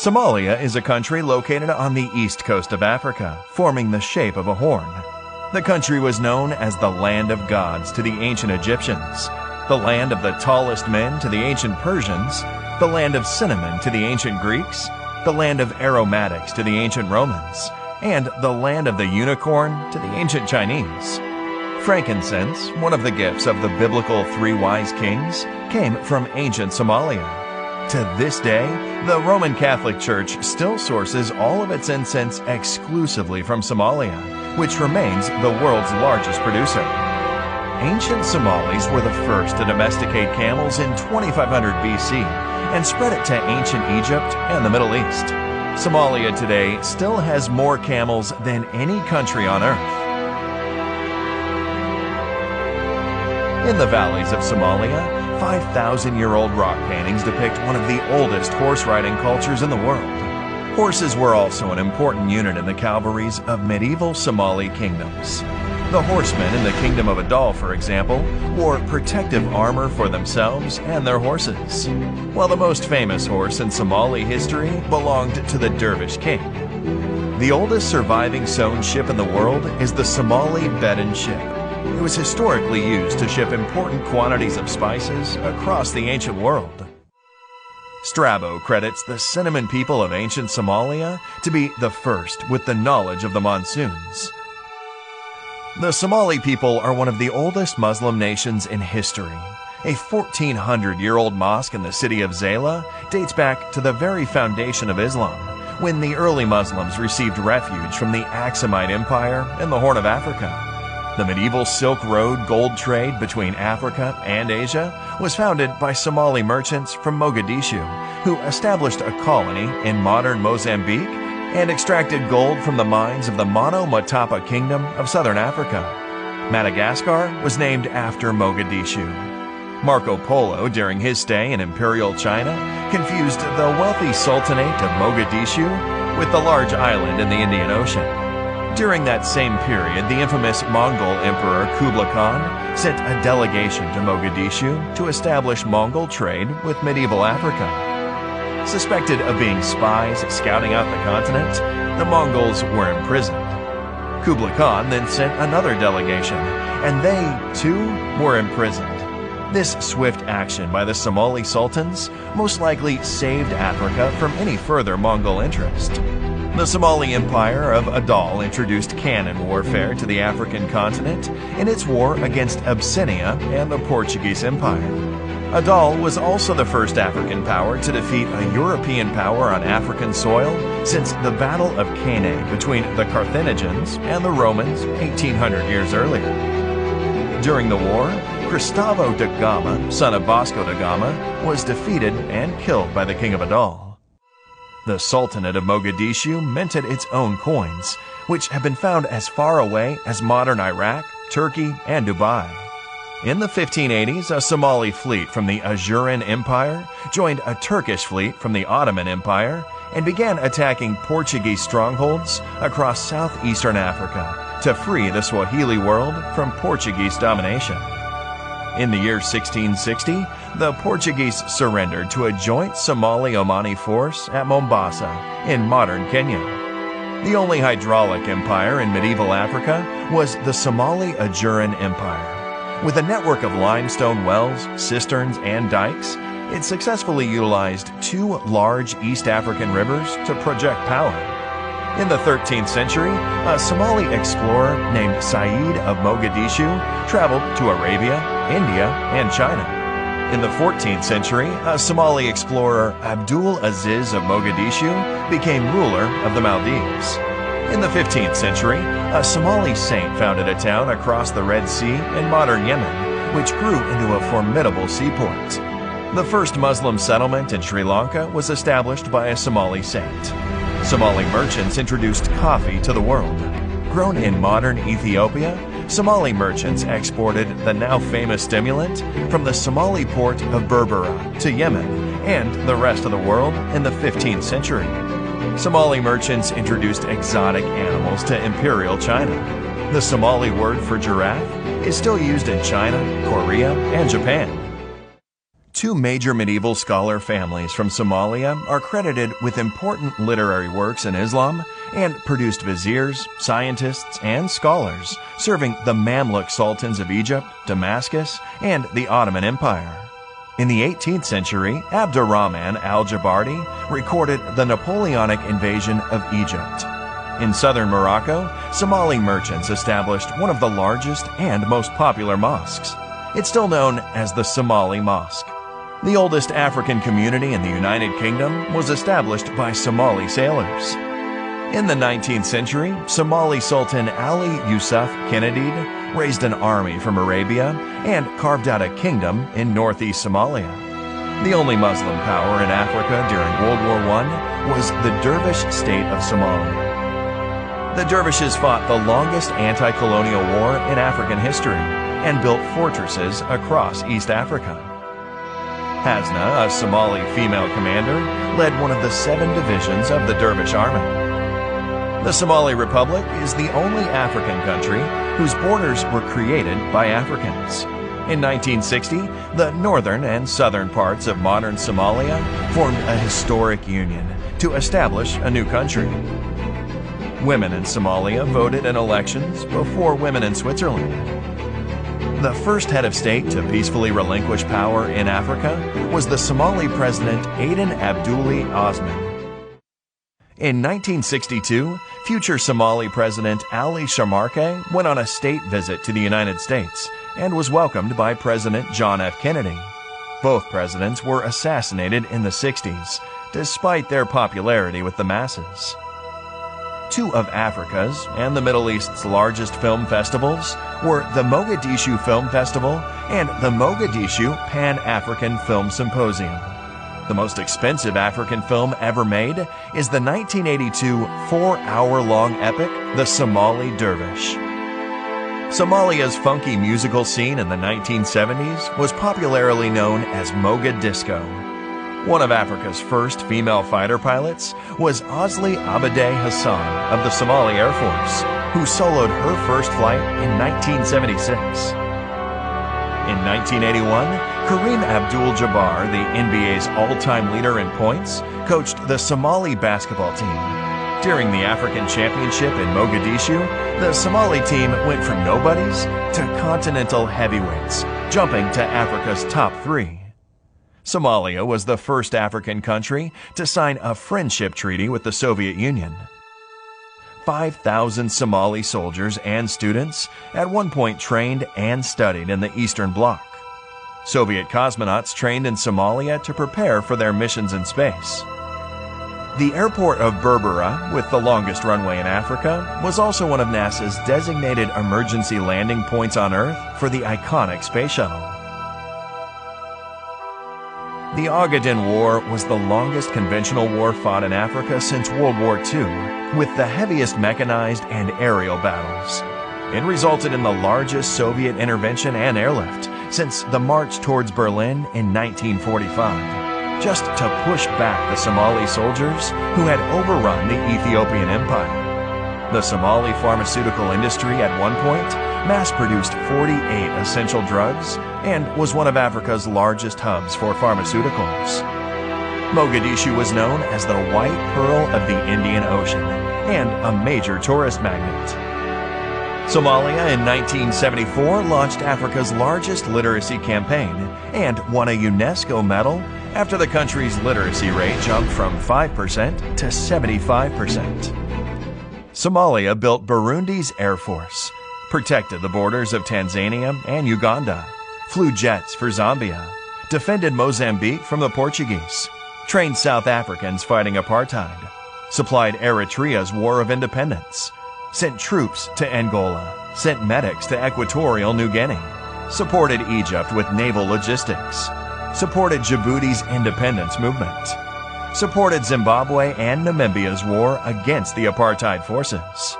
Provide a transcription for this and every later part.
Somalia is a country located on the east coast of Africa, forming the shape of a horn. The country was known as the Land of Gods to the ancient Egyptians, the land of the tallest men to the ancient Persians, the land of cinnamon to the ancient Greeks, the land of aromatics to the ancient Romans, and the land of the unicorn to the ancient Chinese. Frankincense, one of the gifts of the biblical three wise kings, came from ancient Somalia. To this day, the Roman Catholic Church still sources all of its incense exclusively from Somalia, which remains the world's largest producer. Ancient Somalis were the first to domesticate camels in 2500 BC and spread it to ancient Egypt and the Middle East. Somalia today still has more camels than any country on earth. In the valleys of Somalia, 5,000-year-old rock paintings depict one of the oldest horse-riding cultures in the world. Horses were also an important unit in the cavalries of medieval Somali kingdoms. The horsemen in the kingdom of Adal, for example, wore protective armor for themselves and their horses, while the most famous horse in Somali history belonged to the Dervish king. The oldest surviving sewn ship in the world is the Somali Bedouin ship. It was historically used to ship important quantities of spices across the ancient world. Strabo credits the cinnamon people of ancient Somalia to be the first with the knowledge of the monsoons. The Somali people are one of the oldest Muslim nations in history. A 1,400-year-old mosque in the city of Zayla dates back to the very foundation of Islam, when the early Muslims received refuge from the Aksumite Empire in the Horn of Africa. The medieval Silk Road gold trade between Africa and Asia was founded by Somali merchants from Mogadishu, who established a colony in modern Mozambique and extracted gold from the mines of the Mono-Motapa Kingdom of southern Africa. Madagascar was named after Mogadishu. Marco Polo, during his stay in Imperial China, confused the wealthy Sultanate of Mogadishu with the large island in the Indian Ocean. During that same period, the infamous Mongol Emperor Kublai Khan sent a delegation to Mogadishu to establish Mongol trade with medieval Africa. Suspected of being spies scouting out the continent, the Mongols were imprisoned. Kublai Khan then sent another delegation, and they, too, were imprisoned. This swift action by the Somali sultans most likely saved Africa from any further Mongol interest. The Somali Empire of Adal introduced cannon warfare to the African continent in its war against Abyssinia and the Portuguese Empire. Adal was also the first African power to defeat a European power on African soil since the Battle of Cannae between the Carthaginians and the Romans 1,800 years earlier. During the war, Cristavo da Gama, son of Vasco da Gama, was defeated and killed by the King of Adal. The Sultanate of Mogadishu minted its own coins, which have been found as far away as modern Iraq, Turkey, and Dubai. In the 1580s, a Somali fleet from the Ajuran Empire joined a Turkish fleet from the Ottoman Empire and began attacking Portuguese strongholds across southeastern Africa to free the Swahili world from Portuguese domination. In the year 1660, the Portuguese surrendered to a joint Somali-Omani force at Mombasa in modern Kenya. The only hydraulic empire in medieval Africa was the Somali Ajuran Empire. With a network of limestone wells, cisterns, and dikes, it successfully utilized two large East African rivers to project power. In the 13th century, a Somali explorer named Said of Mogadishu traveled to Arabia, India, and China. In the 14th century, a Somali explorer, Abdul Aziz of Mogadishu, became ruler of the Maldives. In the 15th century, a Somali saint founded a town across the Red Sea in modern Yemen, which grew into a formidable seaport. The first Muslim settlement in Sri Lanka was established by a Somali saint. Somali merchants introduced coffee to the world. Grown in modern Ethiopia, Somali merchants exported the now famous stimulant from the Somali port of Berbera to Yemen and the rest of the world in the 15th century. Somali merchants introduced exotic animals to Imperial China. The Somali word for giraffe is still used in China, Korea, and Japan. Two major medieval scholar families from Somalia are credited with important literary works in Islam and produced viziers, scientists, and scholars, serving the Mamluk sultans of Egypt, Damascus, and the Ottoman Empire. In the 18th century, Abdurrahman al-Jabarti recorded the Napoleonic invasion of Egypt. In southern Morocco, Somali merchants established one of the largest and most popular mosques. It's still known as the Somali Mosque. The oldest African community in the United Kingdom was established by Somali sailors. In the 19th century, Somali Sultan Ali Yusuf Kenedid raised an army from Arabia and carved out a kingdom in northeast Somalia. The only Muslim power in Africa during World War I was the Dervish state of Somalia. The Dervishes fought the longest anti-colonial war in African history and built fortresses across East Africa. Hasna, a Somali female commander, led one of the 7 divisions of the Dervish army. The Somali Republic is the only African country whose borders were created by Africans. In 1960, the northern and southern parts of modern Somalia formed a historic union to establish a new country. Women in Somalia voted in elections before women in Switzerland. The first head of state to peacefully relinquish power in Africa was the Somali president Aden Abdulli Osman. In 1962, future Somali President Ali Shamarke went on a state visit to the United States and was welcomed by President John F. Kennedy. Both presidents were assassinated in the 60s, despite their popularity with the masses. Two of Africa's and the Middle East's largest film festivals were the Mogadishu Film Festival and the Mogadishu Pan-African Film Symposium. The most expensive African film ever made is the 1982 4-hour-long epic, The Somali Dervish. Somalia's funky musical scene in the 1970s was popularly known as Moga Disco. One of Africa's first female fighter pilots was Osli Abade Hassan of the Somali Air Force, who soloed her first flight in 1976. In 1981, Kareem Abdul-Jabbar, the NBA's all-time leader in points, coached the Somali basketball team. During the African Championship in Mogadishu, the Somali team went from nobodies to continental heavyweights, jumping to Africa's top 3. Somalia was the first African country to sign a friendship treaty with the Soviet Union. 5,000 Somali soldiers and students at one point trained and studied in the Eastern Bloc. Soviet cosmonauts trained in Somalia to prepare for their missions in space. The airport of Berbera, with the longest runway in Africa, was also one of NASA's designated emergency landing points on Earth for the iconic space shuttle. The Ogaden War was the longest conventional war fought in Africa since World War II, with the heaviest mechanized and aerial battles. It resulted in the largest Soviet intervention and airlift since the march towards Berlin in 1945, just to push back the Somali soldiers who had overrun the Ethiopian Empire. The Somali pharmaceutical industry at one point mass-produced 48 essential drugs and was one of Africa's largest hubs for pharmaceuticals. Mogadishu was known as the White Pearl of the Indian Ocean and a major tourist magnet. Somalia in 1974 launched Africa's largest literacy campaign and won a UNESCO medal after the country's literacy rate jumped from 5% to 75%. Somalia built Burundi's Air Force, protected the borders of Tanzania and Uganda, flew jets for Zambia, defended Mozambique from the Portuguese, trained South Africans fighting apartheid, supplied Eritrea's War of Independence, sent troops to Angola, sent medics to Equatorial New Guinea, supported Egypt with naval logistics, supported Djibouti's independence movement, supported Zimbabwe and Namibia's war against the apartheid forces.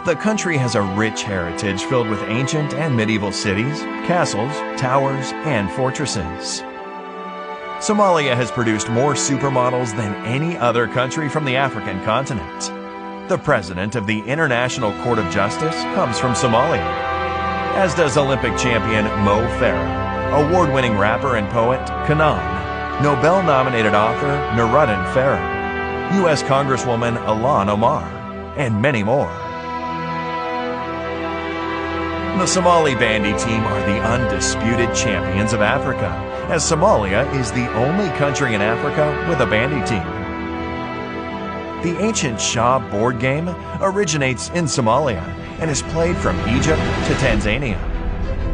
The country has a rich heritage filled with ancient and medieval cities, castles, towers, and fortresses. Somalia has produced more supermodels than any other country from the African continent. The president of the International Court of Justice comes from Somalia, as does Olympic champion Mo Farah, award-winning rapper and poet Kanaro, Nobel-nominated author Nuruddin Farah, U.S. Congresswoman Ilhan Omar, and many more. The Somali bandy team are the undisputed champions of Africa, as Somalia is the only country in Africa with a bandy team. The ancient Shah board game originates in Somalia and is played from Egypt to Tanzania.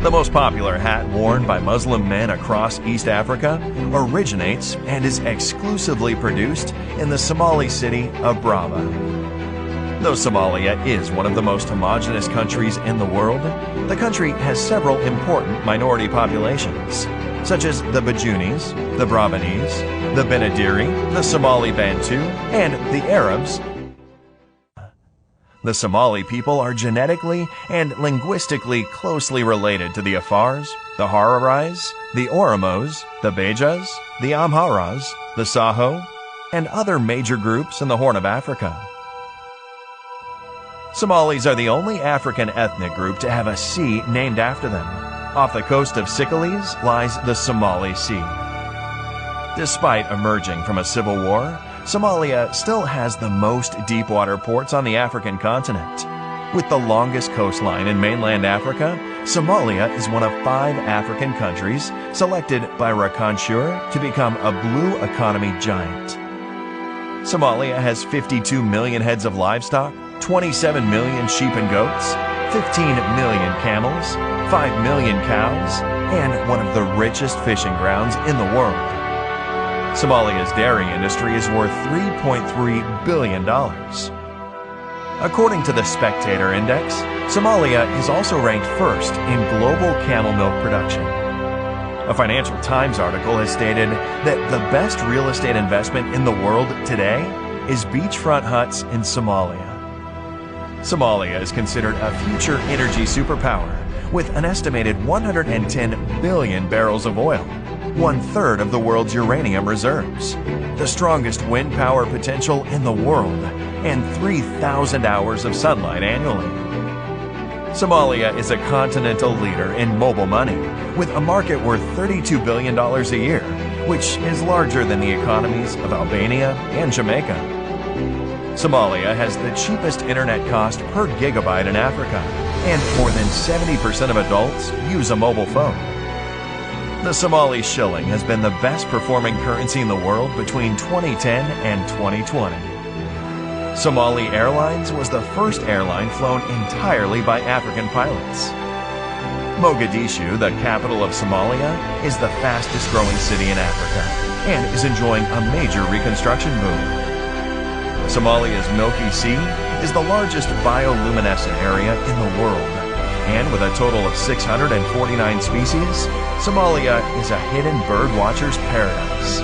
The most popular hat worn by Muslim men across East Africa originates and is exclusively produced in the Somali city of Brava. Though Somalia is one of the most homogeneous countries in the world, the country has several important minority populations, such as the Bajunis, the Brabanese, the Benadiri, the Somali Bantu, and the Arabs. The Somali people are genetically and linguistically closely related to the Afars, the Hararais, the Oromos, the Bejas, the Amharas, the Saho, and other major groups in the Horn of Africa. Somalis are the only African ethnic group to have a sea named after them. Off the coast of Sicily lies the Somali Sea. Despite emerging from a civil war, Somalia still has the most deep-water ports on the African continent. With the longest coastline in mainland Africa, Somalia is one of 5 African countries selected by Rakanshur to become a blue economy giant. Somalia has 52 million heads of livestock, 27 million sheep and goats, 15 million camels, 5 million cows, and one of the richest fishing grounds in the world. Somalia's dairy industry is worth $3.3 billion. According to the Spectator Index, Somalia is also ranked first in global camel milk production. A Financial Times article has stated that the best real estate investment in the world today is beachfront huts in Somalia. Somalia is considered a future energy superpower with an estimated 110 billion barrels of oil, 1/3 of the world's uranium reserves, the strongest wind power potential in the world, and 3,000 hours of sunlight annually. Somalia is a continental leader in mobile money, with a market worth $32 billion a year, which is larger than the economies of Albania and Jamaica. Somalia has the cheapest internet cost per gigabyte in Africa, and more than 70% of adults use a mobile phone. The Somali shilling has been the best performing currency in the world between 2010 and 2020. Somali Airlines was the first airline flown entirely by African pilots. Mogadishu, the capital of Somalia, is the fastest growing city in Africa and is enjoying a major reconstruction boom. Somalia's Milky Sea is the largest bioluminescent area in the world, and with a total of 649 species, Somalia is a hidden bird watcher's paradise.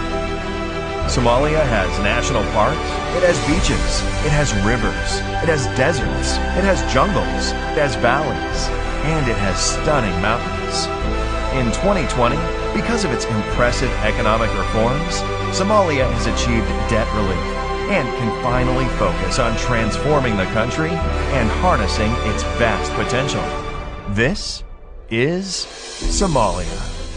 Somalia has national parks, it has beaches, it has rivers, it has deserts, it has jungles, it has valleys, and it has stunning mountains. In 2020, because of its impressive economic reforms, Somalia has achieved debt relief and can finally focus on transforming the country and harnessing its vast potential. This is Somalia.